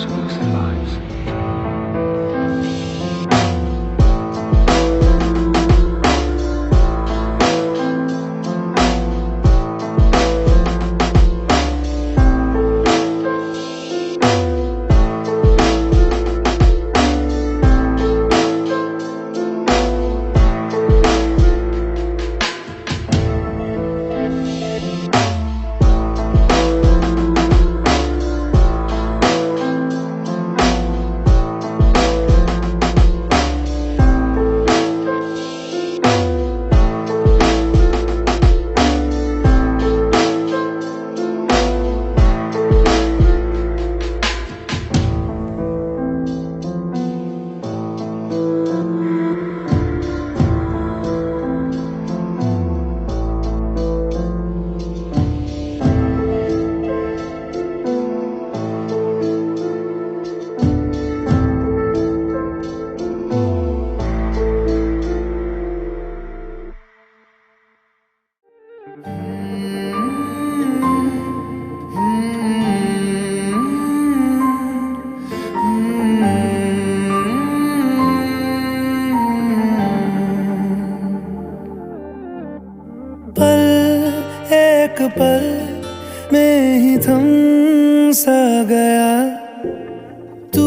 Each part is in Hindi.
exclusive lives. पल एक पल में ही थम सा गया, तू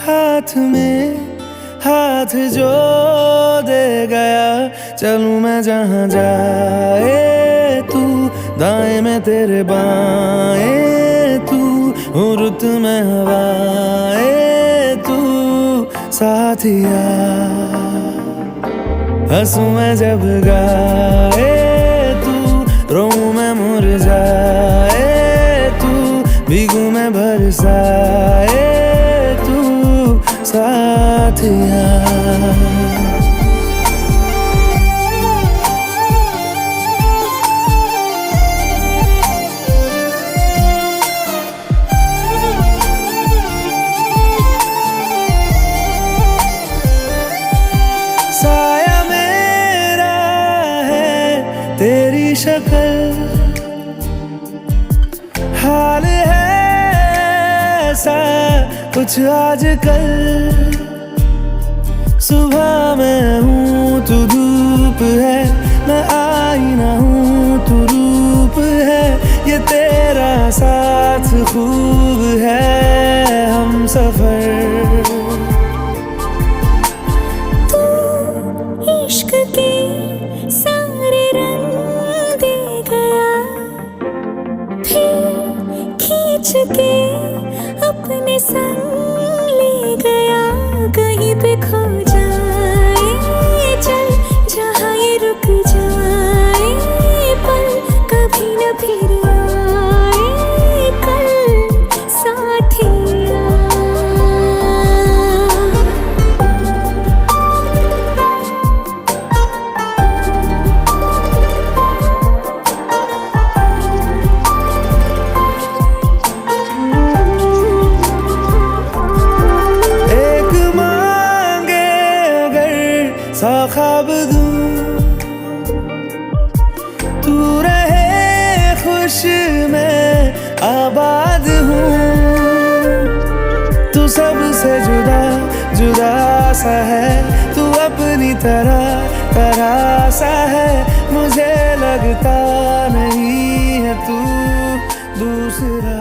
हाथ में हाथ जो दे गया। चलूं मैं जहाँ जाए तू, दाएं में तेरे बाएं तू, हूँ रुत में हवाएं तू साथिया। हंसूं मैं जब गाए तू, रोऊं मैं मुरझाए तू, भीगूं मैं बरसाए तू साथिया। साया मेरा है तेरी शक्ल, हाल है ऐसा कुछ आजकल। सुबह मैं हूँ तू धूप है, मैं आईना हूँ तू रूप है। ये तेरा साथ खूब है हम सफर। इश्क के सारे रंग दे गया, फिर खींच के अपने संग ले गया। कहीं पे खो जाए चल, जहाँ ये रुक जाए पल, कभी न फिर आए कल साथिया। सा ख्वाब दूं तू रहे खुश, मैं आबाद हूँ। तू सबसे जुदा जुदा सा है, तू अपनी तरह तरह सा है। मुझे लगता नहीं है तू दूसरा।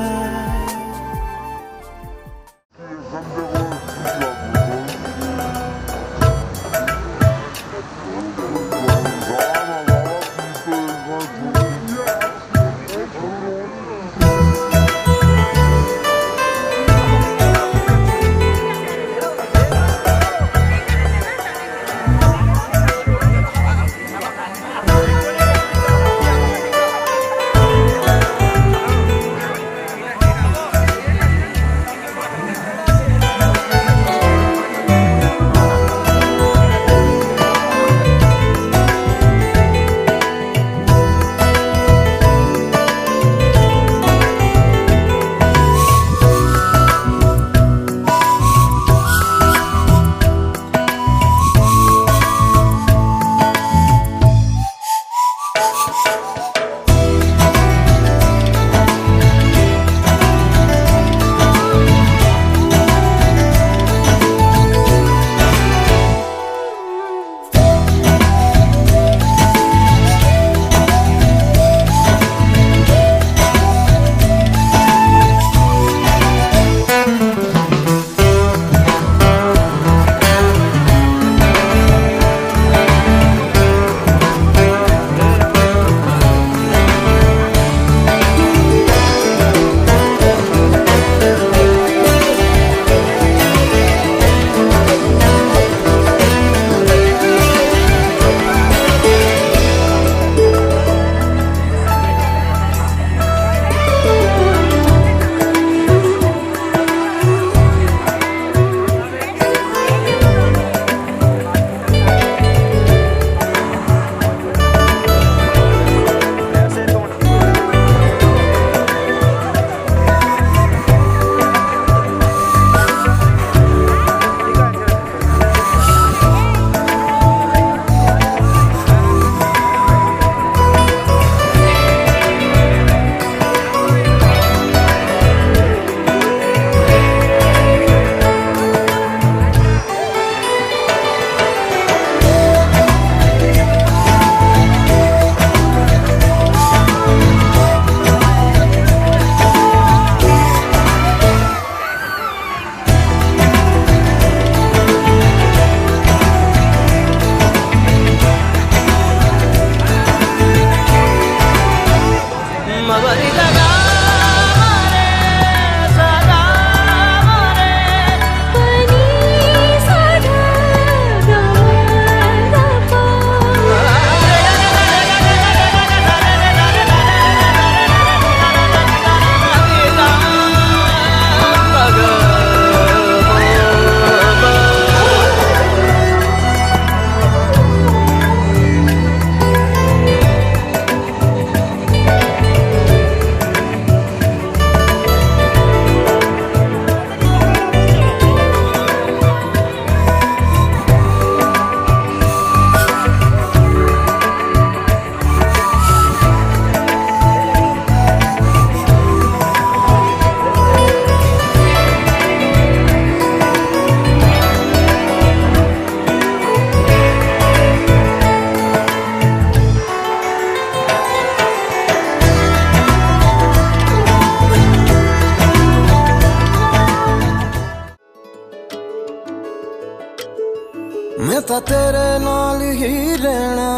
ਤਾਂ तेरे नाल ही रहना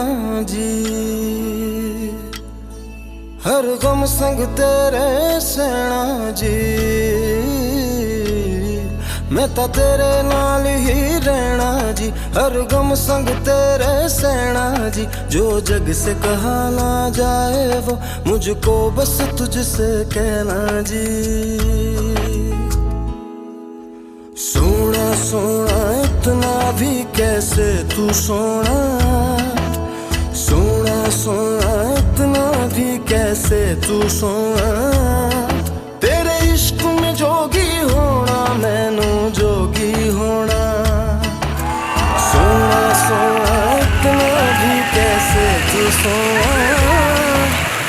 जी, हर गम संग तेरे सहना जी। मैं तो तेरे नाल ही रहना जी, हर गम संग तेरे सहना जी। जो जग से कहा ना जाए वो मुझको बस तुझसे कहना जी। सोना सोना इतना भी कैसे तू सोना, सोना सोना इतना भी कैसे तू सोना। तेरे इश्क में जोगी होना मैनू जोगी होना। सोना सोना इतना भी कैसे तू सोना।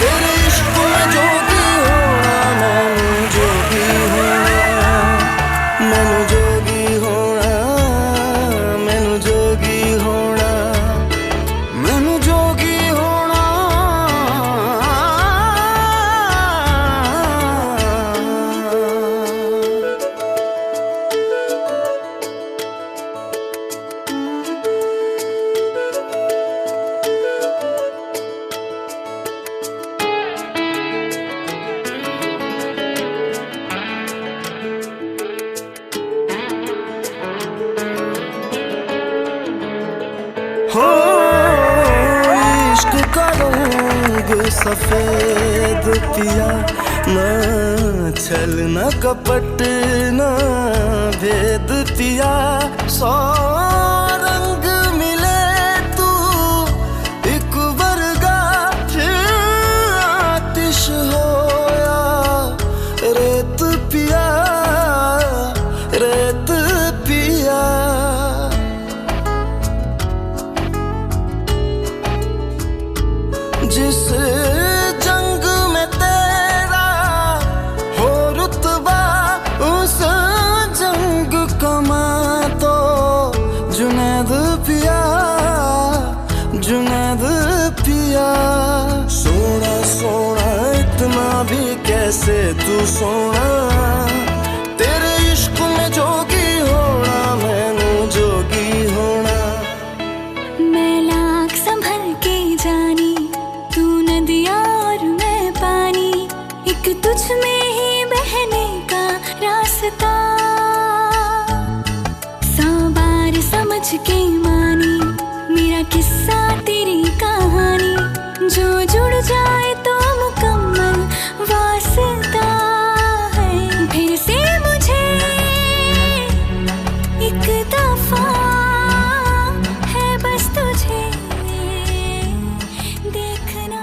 तेरे इश्क में जोगी होना मैनू जोगी होना। मैनू जोगी होना, मैनू जोगी होना, मैनू जोगी होना। हो इश्क का रंग सफेद पिया, ना छल न कपट न भेद पिया। सौ रंग मिले तू एक वर्गा, फिर आतिश होया रेत पिया, रेत पिया। जिस जंग में तेरा हो रुतबा, उस जंग कमा तो जुनैद पिया, जुनैद पिया। सोना सोना इतना भी कैसे तू सोना। तेरे इश्क में जोगी होना मैनू जोगी होना। मैं लाख संभल के जानी, तू नदिया और मैं पानी, एक तुझ में ही बहने का रास्ता। 100 बार समझ के मानी मेरा किस्सा तेरी कहानी। जो जुड़ जाए तो मुकम्मल वास्ता है। फिर से मुझे एक दफा है बस तुझे देखना।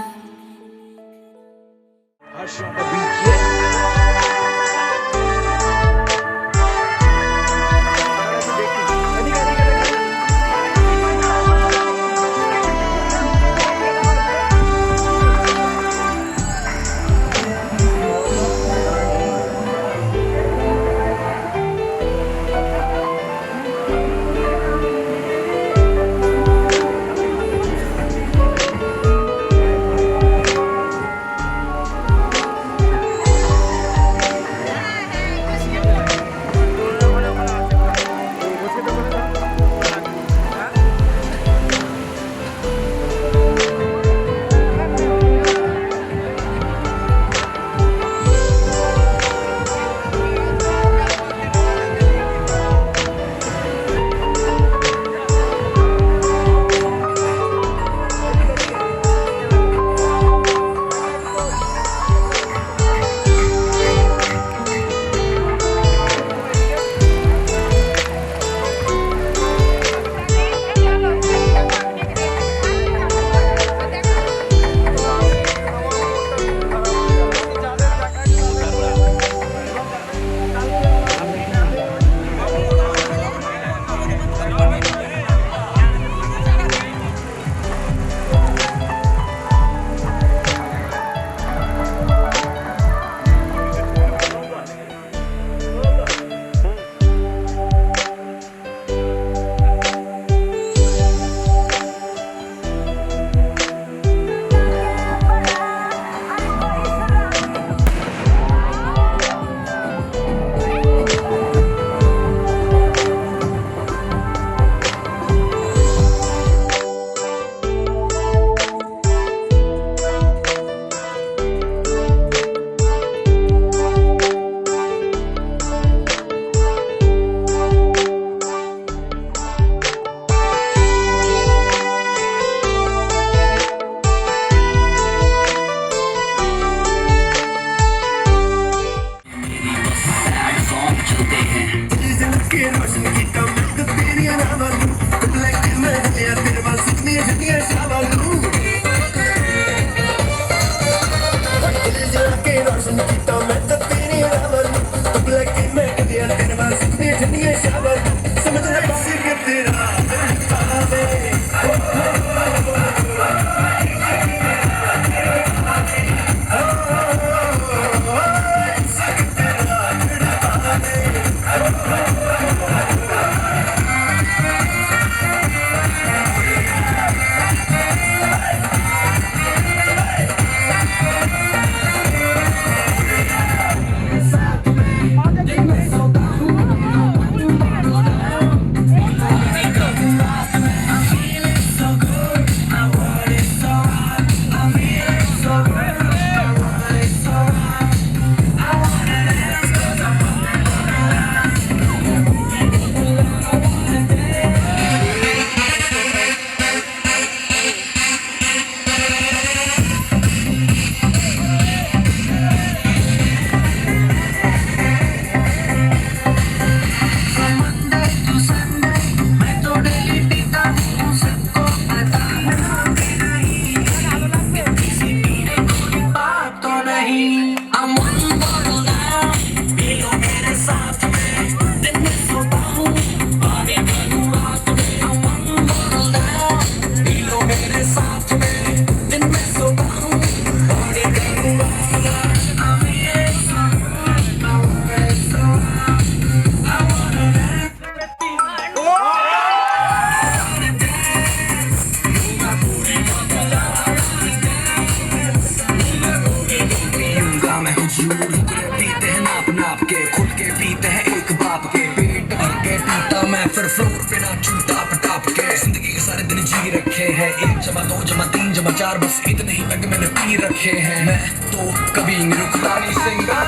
के खुल के पीते हैं एक बाप के पेट भर के पीता मैं फिर फ्लोर पे नाचूं टाप टाप के जिंदगी के सारे दिन जी रखे हैं 1 जमा 2 जमा 3 जमा 4 बस इतने ही पैग मैंने पी रखे हैं मैं तो कभी रुकता नहीं सिंगा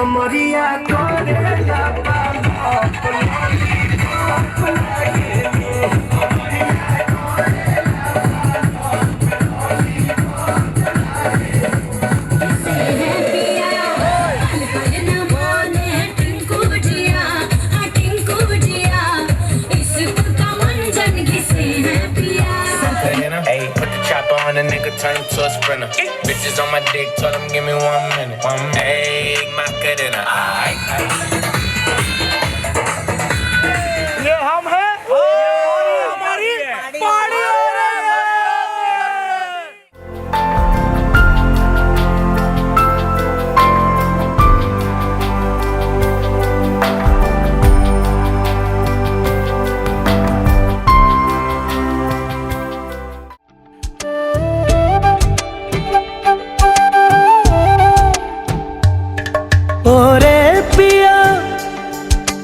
कमरिया करेला बाप लॉलीपॉप लागे Hey, put the chopper on a nigga, turn him to a sprinter. Bitches on my dick, tell them give me 1 minute. Hey, Macarena. ये हम हैं और ये हमारी पार्टी हो रही है। ओरे पिया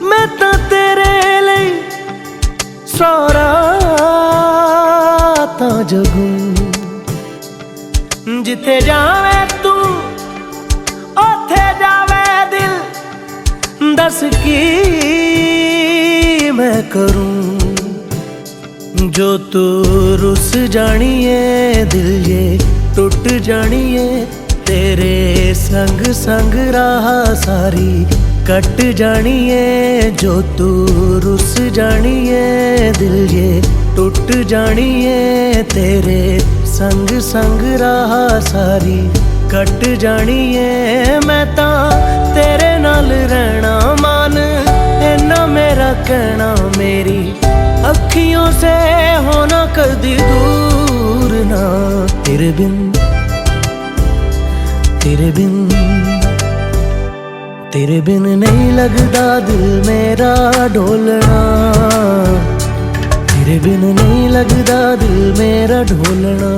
मैं तो तेरे लिए सारा ता जगू जिथे जावे तू ओथे जावे दिल दस की मैं करूं जो तू रुस जानिए दिल ये टूट जानिए तेरे संग संग राह सारी कट जानिए जो तू रुस जानिए दिल ये टूट जानिए तेरे संग संग राह सारी कट जानिए मैं ता तेरे नाल रहना मान इन्ना मेरा कहना मेरी अखियों से होना कदी दूर ना तेरे बिन तेरे बिन नहीं लगदा दिल मेरा ढोलना तेरे बिन नहीं लगदा दिल मेरा ढोलना